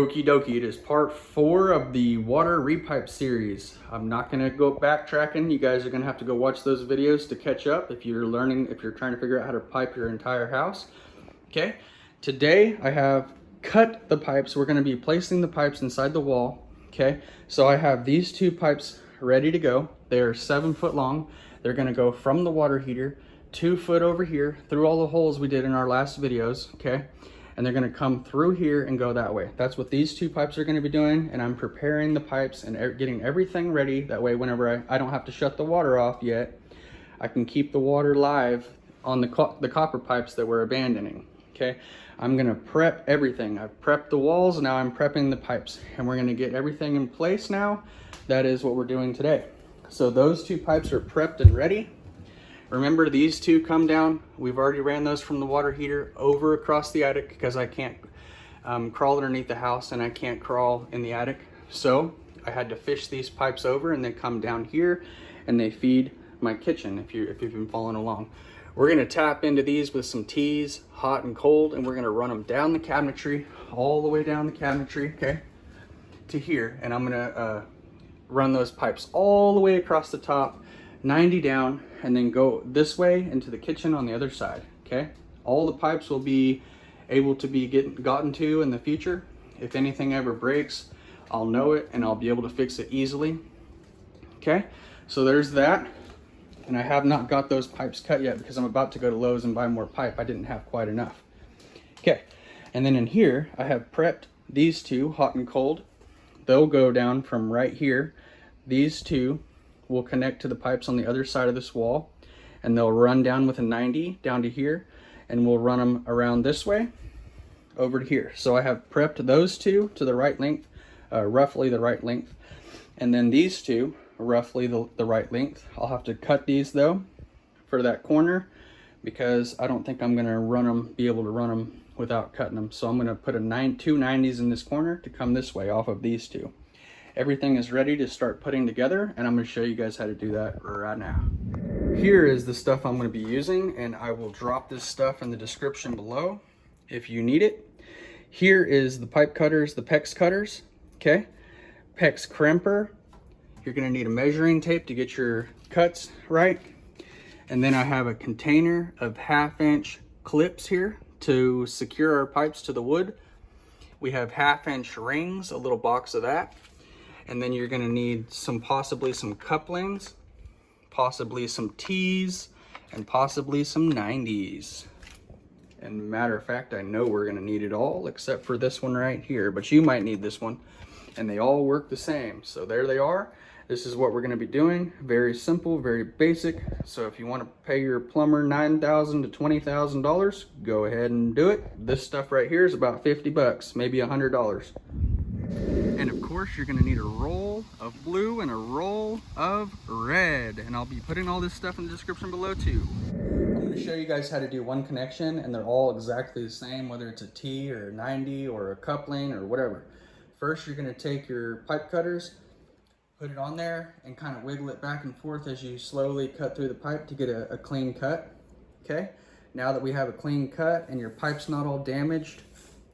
Okie dokie, it is part 4 of the water repipe series. I'm not going to go backtracking. You guys are going to have to go watch those videos to catch up if you're trying to figure out how to pipe your entire house. Okay, today I have cut the pipes. We're going to be placing the pipes inside the wall. Okay, so I have these 2 pipes ready to go. They're 7 foot long. They're going to go from the water heater 2 foot over here through all the holes we did in our last videos. Okay, and they're going to come through here and go that way. That's what these 2 pipes are going to be doing, and I'm preparing the pipes and getting everything ready. That way, whenever I don't have to shut the water off yet, I can keep the water live on the copper pipes that we're abandoning. Okay, I'm going to prep everything. I've prepped the walls, now I'm prepping the pipes, and we're going to get everything in place now. That is what we're doing today. So those 2 pipes are prepped and ready. Remember, these 2 come down. We've already ran those from the water heater over across the attic because I can't crawl underneath the house and I can't crawl in the attic. So I had to fish these pipes over and they come down here and they feed my kitchen if you've been following along. We're gonna tap into these with some teas, hot and cold, and we're gonna run them down the cabinetry, all the way down the cabinetry, okay, to here. And I'm gonna run those pipes all the way across the top, 90 down, and then go this way into the kitchen on the other side. Okay, all the pipes will be able to be gotten to in the future. If anything ever breaks, I'll know it and I'll be able to fix it easily. Okay, so there's that. And I have not got those pipes cut yet because I'm about to go to Lowe's and buy more pipe. I didn't have quite enough. Okay, and then in here I have prepped these 2 hot and cold. They'll go down from right here. These 2 will connect to the pipes on the other side of this wall, and they'll run down with a 90 down to here, and we'll run them around this way over to here. So I have prepped those 2 to the right length, roughly the right length, and then these 2 roughly the right length. I'll have to cut these though for that corner because I don't think I'm gonna be able to run them without cutting them. So I'm gonna put 2 90s in this corner to come this way off of these 2. Everything is ready to start putting together, and I'm going to show you guys how to do that right now. Here is the stuff I'm going to be using, and I will drop this stuff in the description below if you need it. Here is the pipe cutters, the PEX cutters, okay? PEX crimper. You're going to need a measuring tape to get your cuts right. And then I have a container of 1/2-inch clips here to secure our pipes to the wood. We have 1/2-inch rings, a little box of that. And then you're going to need possibly some couplings, possibly some T's, and possibly some 90s. And matter of fact, I know we're going to need it all except for this one right here, but you might need this one. And they all work the same. So there they are. This is what we're going to be doing. Very simple, very basic. So if you want to pay your plumber $9,000 to $20,000, go ahead and do it. This stuff right here is about 50 bucks, maybe $100. And of course, you're gonna need a roll of blue and a roll of red. And I'll be putting all this stuff in the description below too. I'm gonna show you guys how to do one connection, and they're all exactly the same, whether it's a T or a 90 or a coupling or whatever. First, you're gonna take your pipe cutters, put it on there, and kind of wiggle it back and forth as you slowly cut through the pipe to get a clean cut, okay? Now that we have a clean cut and your pipe's not all damaged,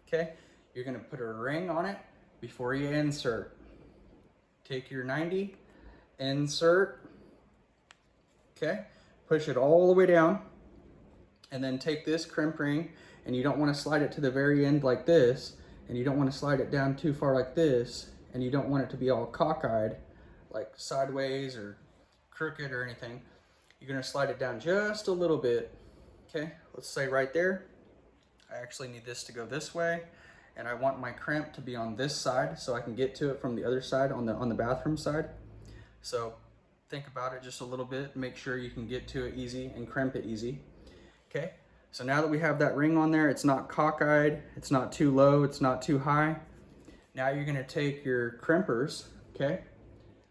okay, you're gonna put a ring on it before you insert. Take your 90, insert, okay, push it all the way down, and then take this crimp ring, and you don't want to slide it to the very end like this, and you don't want to slide it down too far like this, and you don't want it to be all cockeyed, like sideways or crooked or anything. You're going to slide it down just a little bit, okay, let's say right there. I actually need this to go this way, and I want my crimp to be on this side so I can get to it from the other side on the bathroom side. So think about it just a little bit, make sure you can get to it easy and crimp it easy. Okay, so now that we have that ring on there, it's not cockeyed, it's not too low, it's not too high. Now you're gonna take your crimpers, okay?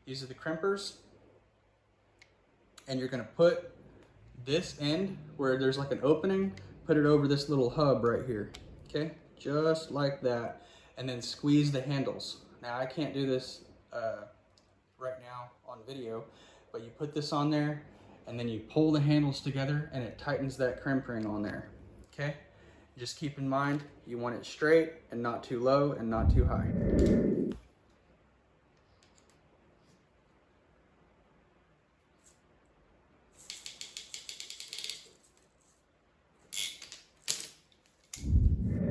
These are the crimpers, and you're gonna put this end where there's like an opening, put it over this little hub right here, okay? Just like that, and then squeeze the handles. Now I can't do this right now on video, but you put this on there and then you pull the handles together and it tightens that crimp ring on there, okay? Just keep in mind, you want it straight and not too low and not too high.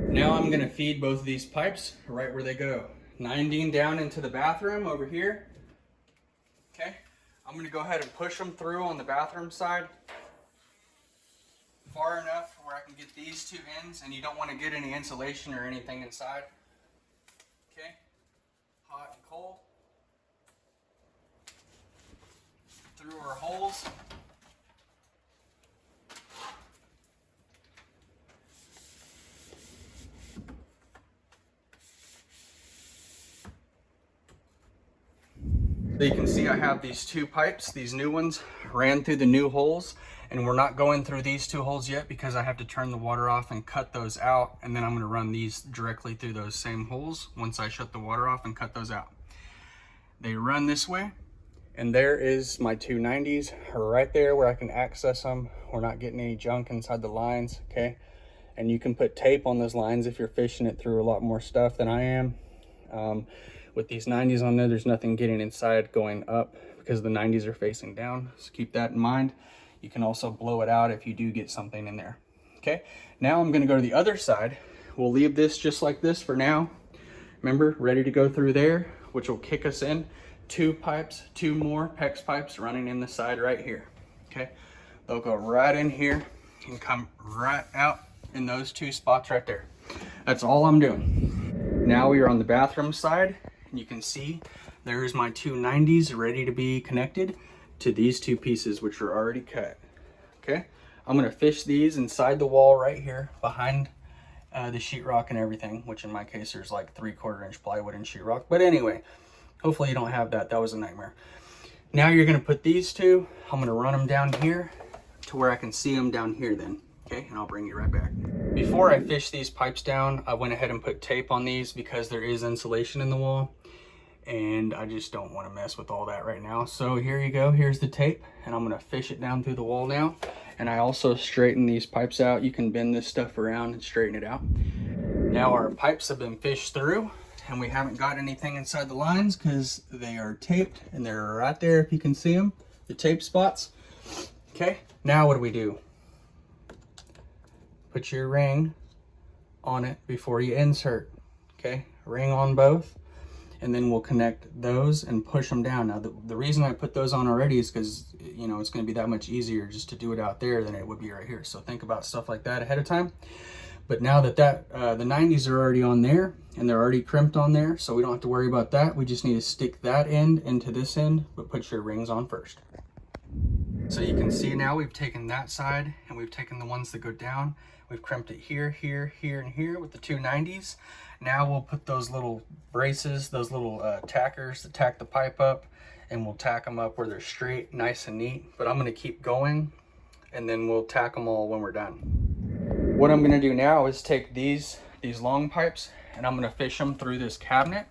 Now I'm gonna feed both of these pipes right where they go. 90 down into the bathroom over here. Okay, I'm gonna go ahead and push them through on the bathroom side far enough where I can get these two ends, and you don't want to get any insulation or anything inside. Okay, hot and cold. Through our holes. So you can see I have these two pipes, these new ones, ran through the new holes, and we're not going through these two holes yet because I have to turn the water off and cut those out, and then I'm gonna run these directly through those same holes once I shut the water off and cut those out. They run this way, and there is my 290s right there where I can access them. We're not getting any junk inside the lines, okay? And you can put tape on those lines if you're fishing it through a lot more stuff than I am. With these 90s on there, there's nothing getting inside going up because the 90s are facing down. So keep that in mind. You can also blow it out if you do get something in there. Okay, now I'm gonna go to the other side. We'll leave this just like this for now. Remember, ready to go through there, which will kick us in. Two pipes, two more PEX pipes running in the side right here. Okay, they'll go right in here and come right out in those two spots right there. That's all I'm doing. Now we are on the bathroom side. You can see there's my 290s ready to be connected to these two pieces, which are already cut. Okay, I'm gonna fish these inside the wall right here behind the sheetrock and everything, which in my case there's like 3/4 inch plywood and sheetrock. But anyway, hopefully you don't have that. That was a nightmare. Now you're gonna put these two, I'm gonna run them down here to where I can see them down here then. Okay, and I'll bring you right back. Before I fish these pipes down, I went ahead and put tape on these because there is insulation in the wall, and I just don't want to mess with all that right now. So here you go, here's the tape, and I'm gonna fish it down through the wall now. And I also straighten these pipes out. You can bend this stuff around and straighten it out. Now our pipes have been fished through, and we haven't got anything inside the lines because they are taped, and they're right there if you can see them, the tape spots. Okay, now what do? Put your ring on it before you insert. Okay, ring on both, and then we'll connect those and push them down. Now the reason I put those on already is because, you know, it's going to be that much easier just to do it out there than it would be right here. So think about stuff like that ahead of time. But now that the 90s are already on there and they're already crimped on there, so we don't have to worry about that. We just need to stick that end into this end, but put your rings on first. So you can see now we've taken that side and we've taken the ones that go down. We've crimped it here, here, here, and here with the 290s. Now we'll put those little braces, those little tackers to tack the pipe up, and we'll tack them up where they're straight, nice and neat. But I'm gonna keep going, and then we'll tack them all when we're done. What I'm gonna do now is take these long pipes, and I'm gonna fish them through this cabinet,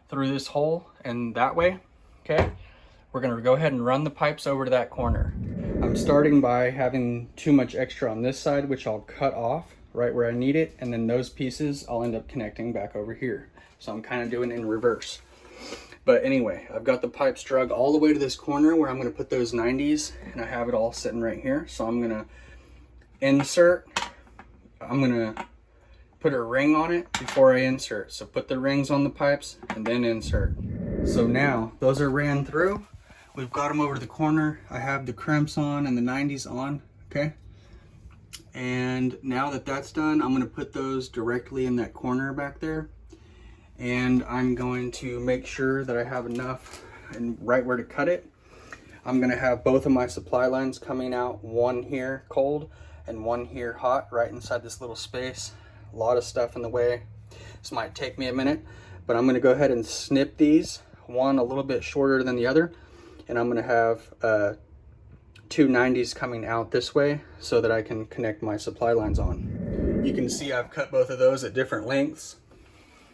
through this hole, and that way, okay? We're gonna go ahead and run the pipes over to that corner. I'm starting by having too much extra on this side, which I'll cut off right where I need it, and then those pieces I'll end up connecting back over here. So I'm kind of doing it in reverse. But anyway, I've got the pipes drug all the way to this corner where I'm gonna put those 90s, and I have it all sitting right here. So I'm gonna insert, I'm gonna put a ring on it before I insert. So put the rings on the pipes and then insert. So now those are ran through. We've got them over to the corner. I have the crimps on and the 90s on, okay? And now that that's done, I'm gonna put those directly in that corner back there. And I'm going to make sure that I have enough and right where to cut it. I'm gonna have both of my supply lines coming out, one here cold and one here hot, right inside this little space. A lot of stuff in the way. This might take me a minute, but I'm gonna go ahead and snip these, one a little bit shorter than the other. And I'm gonna have 290s coming out this way so that I can connect my supply lines on. You can see I've cut both of those at different lengths.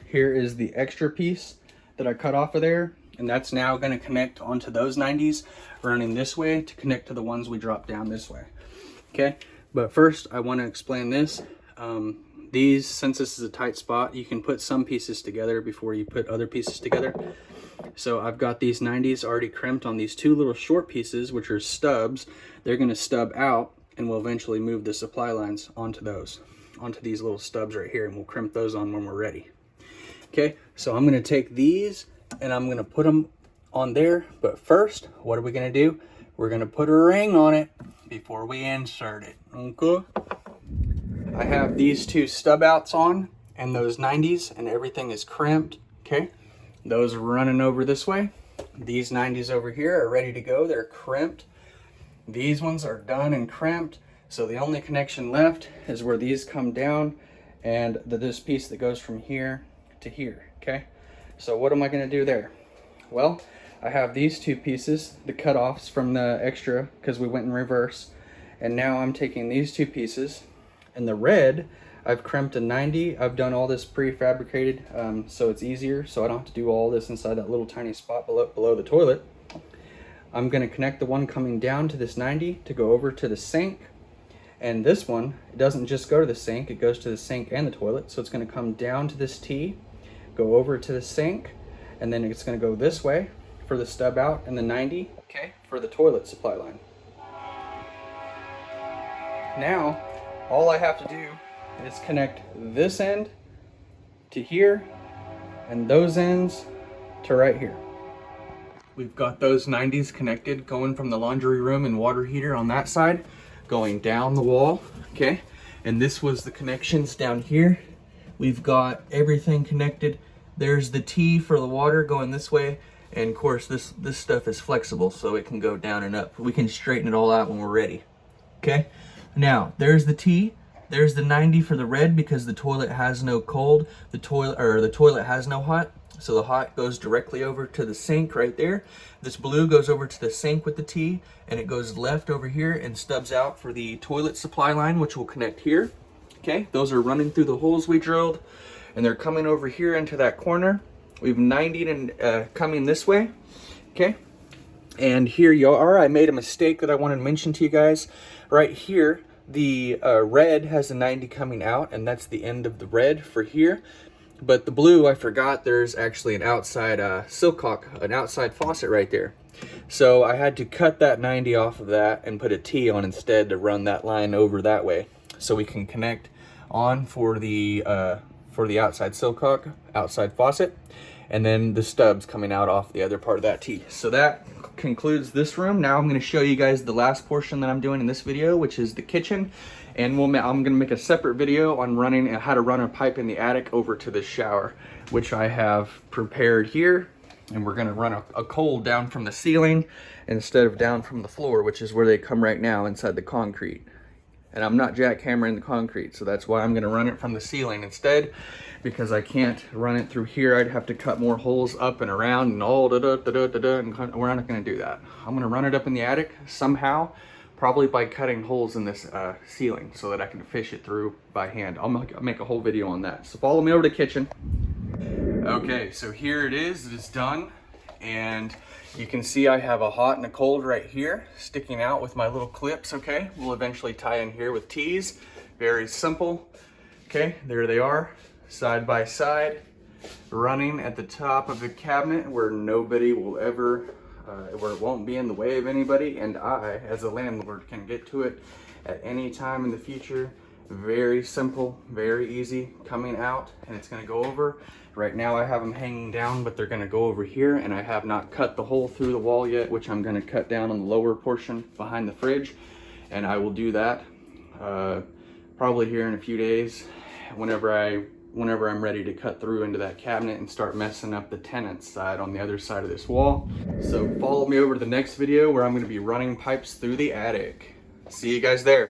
Here is the extra piece that I cut off of there, and that's now gonna connect onto those 90s running this way to connect to the ones we dropped down this way. Okay, but first I wanna explain this. These, since this is a tight spot, you can put some pieces together before you put other pieces together. So I've got these 90s already crimped on these two little short pieces, which are stubs. They're going to stub out, and we'll eventually move the supply lines onto these little stubs right here, and we'll crimp those on when we're ready. Okay, so I'm going to take these and I'm going to put them on there. But first, what are we going to do? We're going to put a ring on it before we insert it. Okay. I have these two stub outs on and those 90s, and everything is crimped. Okay, those are running over this way. These 90s over here are ready to go. They're crimped. These ones are done and crimped. So the only connection left is where these come down and this piece that goes from here to here. Okay, so what am I going to do there? Well, I have these two pieces, the cutoffs from the extra, because we went in reverse. And now I'm taking these two pieces, and the red, I've crimped a 90. I've done all this prefabricated, so it's easier, so I don't have to do all this inside that little tiny spot below the toilet. I'm going to connect the one coming down to this 90 to go over to the sink. And this one, it doesn't just go to the sink, it goes to the sink and the toilet. So it's going to come down to this T, go over to the sink, and then it's going to go this way for the stub out, and the 90, okay, for the toilet supply line. Now, all I have to do is connect this end to here and those ends to right here. We've got those 90s connected, going from the laundry room and water heater on that side, going down the wall, okay? And this was the connections down here. We've got everything connected. There's the T for the water going this way. And of course, this stuff is flexible, so it can go down and up. We can straighten it all out when we're ready, okay? Now, there's the T, there's the 90 for the red because the toilet has no cold, the toilet has no hot, so the hot goes directly over to the sink right there. This blue goes over to the sink with the T, and it goes left over here and stubs out for the toilet supply line, which will connect here. Okay, those are running through the holes we drilled, and they're coming over here into that corner. We've 90'd and coming this way, okay? And here you are. I made a mistake that I wanted to mention to you guys. Right here, the red has a 90 coming out, and that's the end of the red for here. But the blue, I forgot there's actually an outside silcock, an outside faucet right there. So I had to cut that 90 off of that and put a T on instead to run that line over that way. So we can connect on for the outside silcock, outside faucet, and then the stubs coming out off the other part of that T. So that concludes this room. Now I'm going to show you guys the last portion that I'm doing in this video, which is the kitchen. And I'm going to make a separate video on how to run a pipe in the attic over to the shower, which I have prepared here. And we're going to run a cold down from the ceiling instead of down from the floor, which is where they come right now inside the concrete. And I'm not jackhammering the concrete, so that's why I'm going to run it from the ceiling instead, because I can't run it through here. I'd have to cut more holes up and around and all and we're not going to do that. I'm going to run it up in the attic somehow, probably by cutting holes in this ceiling so that I can fish it through by hand. I'll make a whole video on that. So follow me over to the kitchen. Okay, so here it is. It is done, and you can see I have a hot and a cold right here sticking out with my little clips, okay? We'll eventually tie in here with T's. Very simple. Okay, there they are, side by side, running at the top of the cabinet where nobody will ever, where it won't be in the way of anybody, and I, as a landlord, can get to it at any time in the future. Very simple, very easy, coming out, and it's gonna go over. Right now I have them hanging down, but they're gonna go over here, and I have not cut the hole through the wall yet, which I'm gonna cut down on the lower portion behind the fridge, and I will do that probably here in a few days whenever I'm ready to cut through into that cabinet and start messing up the tenant's side on the other side of this wall. So follow me over to the next video where I'm gonna be running pipes through the attic. See you guys there.